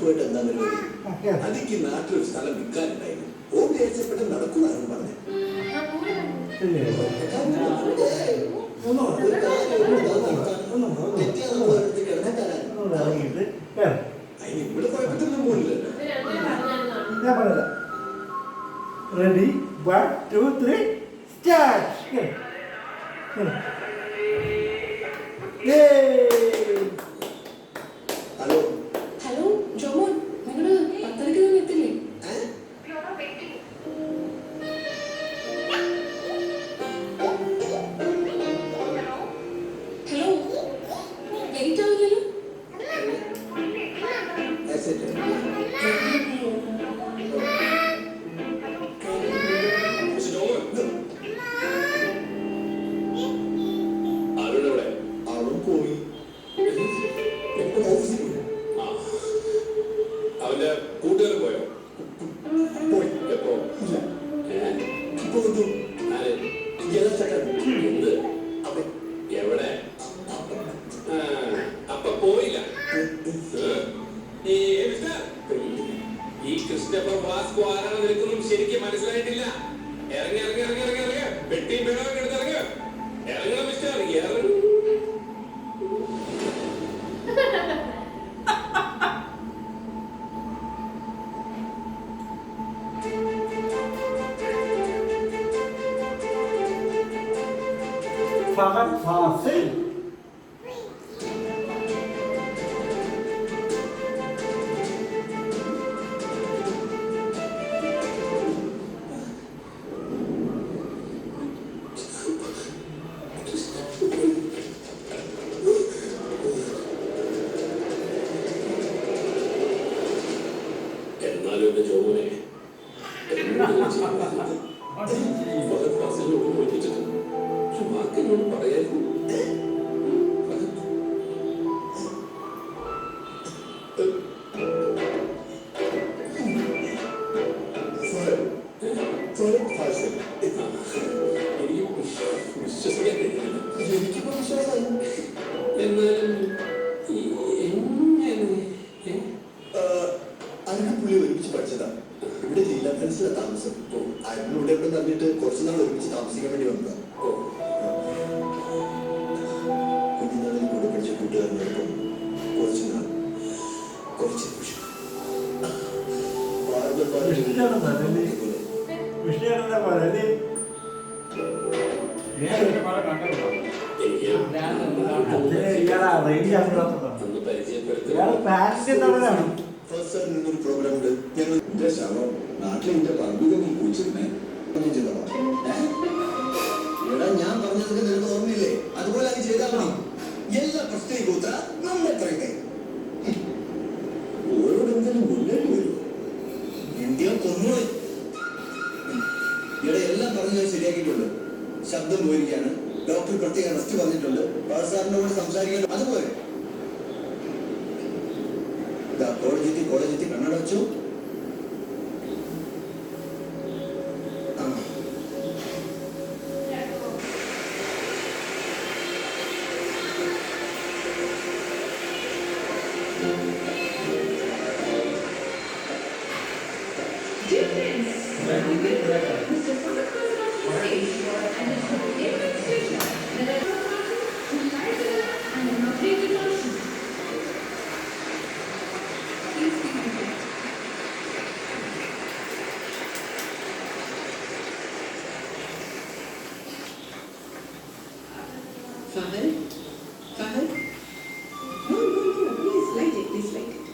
വൈഫായിട്ട് എന്താ പരിപാടി? അതിക്ക് നാട്ടിലൊരു സ്ഥലം വിൽക്കാനുണ്ടായിരുന്നു. ഓ വിചാരിച്ചപ്പെട്ട നടക്കുന്നതാണ് പറഞ്ഞത്. അതിന് ഇവിടെ കുഴപ്പത്തിനൊന്നും പോലില്ലല്ലോ. Ready? 1, 2, 3, start! Hello hello Jomon, നിങ്ങള് 10:30 എത്തില്ലേ? Hello, late ആവില്ലല്ലോ? അവന്റെ കൂട്ടുകാരൻ പോയോ? പോയി. എപ്പോ? ഇപ്പൊ വന്നു. എന്ത്? എവിടെ? അപ്പൊ പോയില്ല. ഈ ക്രിസ്റ്റഫർ വാസ്കോ ആരാണ് നിൽക്കുന്നതും ശരിക്കും മനസ്സിലായിട്ടില്ല. ഇറങ്ങി ഇറങ്ങി ഇറങ്ങി ഇറങ്ങി ഇറങ്ങി വെട്ടിയും പേടൊക്കെ എടുത്ത് ഇറങ്ങി ഇറങ്ങണം മിസ്റ്റർ ഇറങ്ങി. Fahad Fasil. എന്നാലും എന്റെ ജോമോനെ വാക്കിനോട് പറയായിരുന്നു. വിശ്വസിക്കാൻ കഴിയില്ല. എനിക്കിപ്പോ വിശ്വാസമായി. എന്നാലും അരുണപ്പുള്ളി ഒരുമിച്ച് പഠിച്ചതാ. ഇവിടെ ജില്ലാ ഫ്രണ്ട്സിലെ താമസം. അരുണിവിടെ ഇവിടെ തന്നിട്ട് കുറച്ച് നാൾ ഒരുമിച്ച് താമസിക്കാൻ വേണ്ടി വന്നതാ. കുഞ്ഞുനാളിൽ കൂടെ പഠിച്ച കൂട്ടുകാരനോടൊപ്പം കുറച്ച് നാൾ കുറച്ച് നിമിഷം വിഷയാണെന്നാ പറയല്. ഇയാളെ അറേഞ്ച് ആകുമ്പോഴാണ് ഇയാളെ പാരന്റ് എന്നുള്ളതാണ്. ഒരു പ്രോഗ്രാം ഉണ്ട്. ഞങ്ങൾ എന്റെ ശവം നാട്ടിലെ എന്റെ പറമ്പിൽ നീ കുഴിച്ചിരുന്നേ. എടാ ഞാൻ പറഞ്ഞതൊക്കെ നിനക്ക് ഓർമ്മയില്ലേ? അതുപോലെ അത് ചെയ്താൽ മതി. എല്ലാ പ്രശ്നവും കൂത്ത നമ്മൾ എത്രയൊക്കെ ഓരോടെന്തെങ്കിലും മുന്നേറി വരുമോ? ഇന്ത്യ കൊന്നുപോയി. ഇവിടെ എല്ലാം പറഞ്ഞു ശരിയാക്കിയിട്ടുണ്ട്. ശബ്ദം പോയിരിക്കുകയാണ്. ഡോക്ടർ പ്രത്യേക റെസ്റ്റ് പറഞ്ഞിട്ടുണ്ട്. സാറിനോട് സംസാരിക്കാൻ അതുപോലെ കോളേജെത്തി കണ്ണട വെച്ചു. Fahad? Fahad? No, please light it, please light it.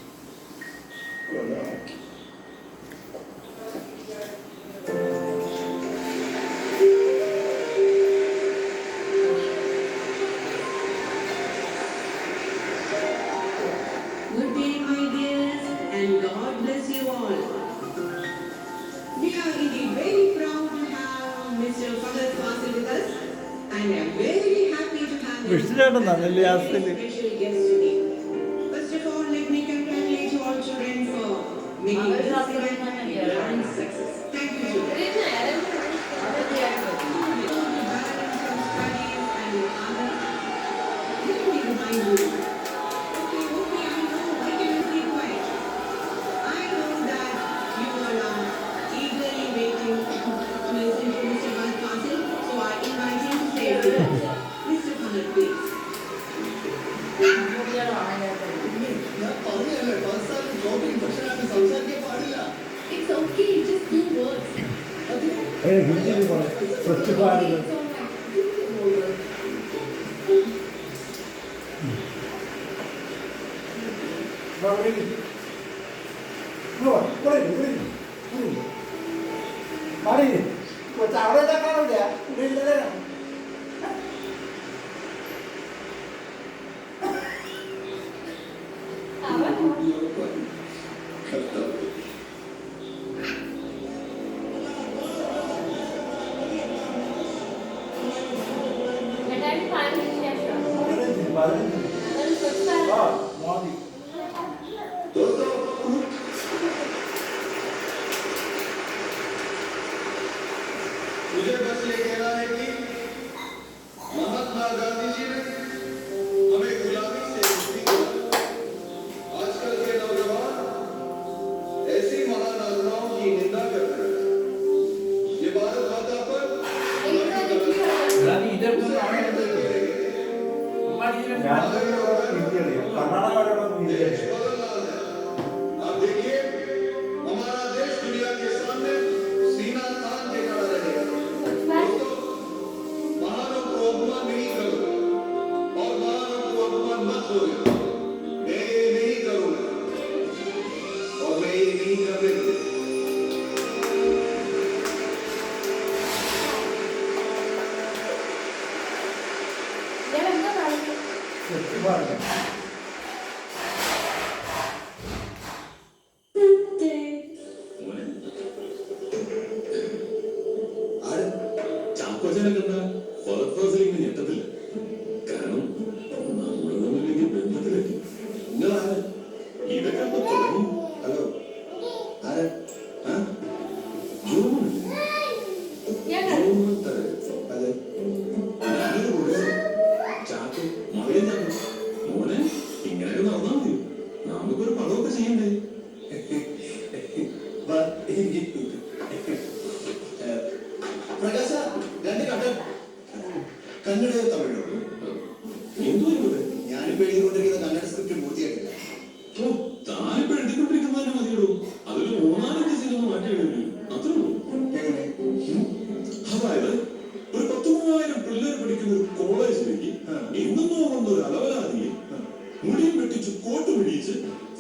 Good day, my dears, and God bless you all. We are indeed very proud to have Mr. Fahad Fasil with us, and I am very happy to have him as a very special guest today. First of all, let me congratulate all children for making this event a grand success. Thank you, children. Let me remind you. Okay, I know. Why can you be quiet? ഹിന്ദിയിൽ പോലെ സ്വച്ഛ് ഭാരത് മടി കൊച്ചു അവിടെ കാണില്ല ഇവിടെ ഇല്ലല്ലേ മോദി मुझे बस ये कहना है कि महात्मा गांधी जी ने हमें गुलामी से मुक्ति दिलाई। आजकल के नौजवान ऐसी महान आत्माओं की निंदा करते हैं। ये भारत माता पर കർണാടക देश बदल रहा है। आप देखिए हमारा देश दुनिया के सामने सीना तान के खड़ा रहेगा। दोस्तों, महानों को अपमान नहीं करो और महानों को अपमान मत करो। मैं ये नहीं करूंगा और मैं ये नहीं करने दूंगा। സ്വച്ഛ് ഭാരത് ചാക്കോച്ചനൊക്കെ എന്താ ഫലപ്രസംഗം ഞെട്ടത്തില്ല. കാരണം നമ്മൾ തമ്മിൽ വലിയ ബന്ധത്തിലെത്തി. നിങ്ങളാണ്? ഇതൊക്കെ എപ്പോ തുടങ്ങി? ഹലോ ആരാ? ആ? ജോമോൻ. ജോമോൻ തര. അതെ. ഞാനൊരു കൂടെ ചാക്കോ മകൻ ചാക്കോ. മോനെ ഇങ്ങനെയൊക്കെ നടന്നാ മതി. നമുക്കൊരു പടമൊക്കെ ചെയ്യണ്ടേ? പ്രകാശ രണ്ട് കട്ട കന്നഡയോ തമിഴോ? എന്തോ ഇവിടെ ഞാനിപ്പോ എഴുതിക്കൊണ്ടിരിക്കുന്ന കന്നഡ സ്ക്രിപ്റ്റ് പൂർത്തിയായിട്ടില്ല. താനിപ്പോ എഴുതിക്കൊണ്ടിരിക്കുന്നതിന് മതിയിടൂ. അതിൽ 3-4 സിനിമ മാറ്റി എഴുതി അത്രേ ഉള്ളൂ. എങ്ങനെ? അതായത് ഒരു 10,000 പിള്ളേർ പഠിക്കുന്ന ഒരു കോളേജിലേക്ക് എന്നെന്നോ വന്ന ഒരു അലവലാതിയെ മുടിയും വെട്ടിച്ച് കോട്ട് പിടിച്ച്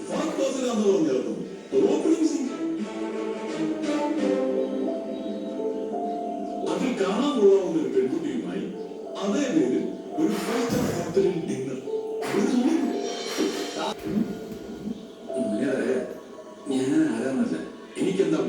ഫാസ്റ്റ് ക്ലാസ്സിലാന്ന് പറഞ്ഞിറക്കുന്നു. ഓപ്പണിംഗ് സീൻ അതിൽ കാണാൻ കൊള്ളാവുന്ന ഒരു പെൺകുട്ടിയുമായി അതേ പേരിൽ ഒരു 5-star ഹോട്ടലിൽ ഡിന്നർ. ഞാൻ ആരാന്നല്ല എനിക്കെന്താ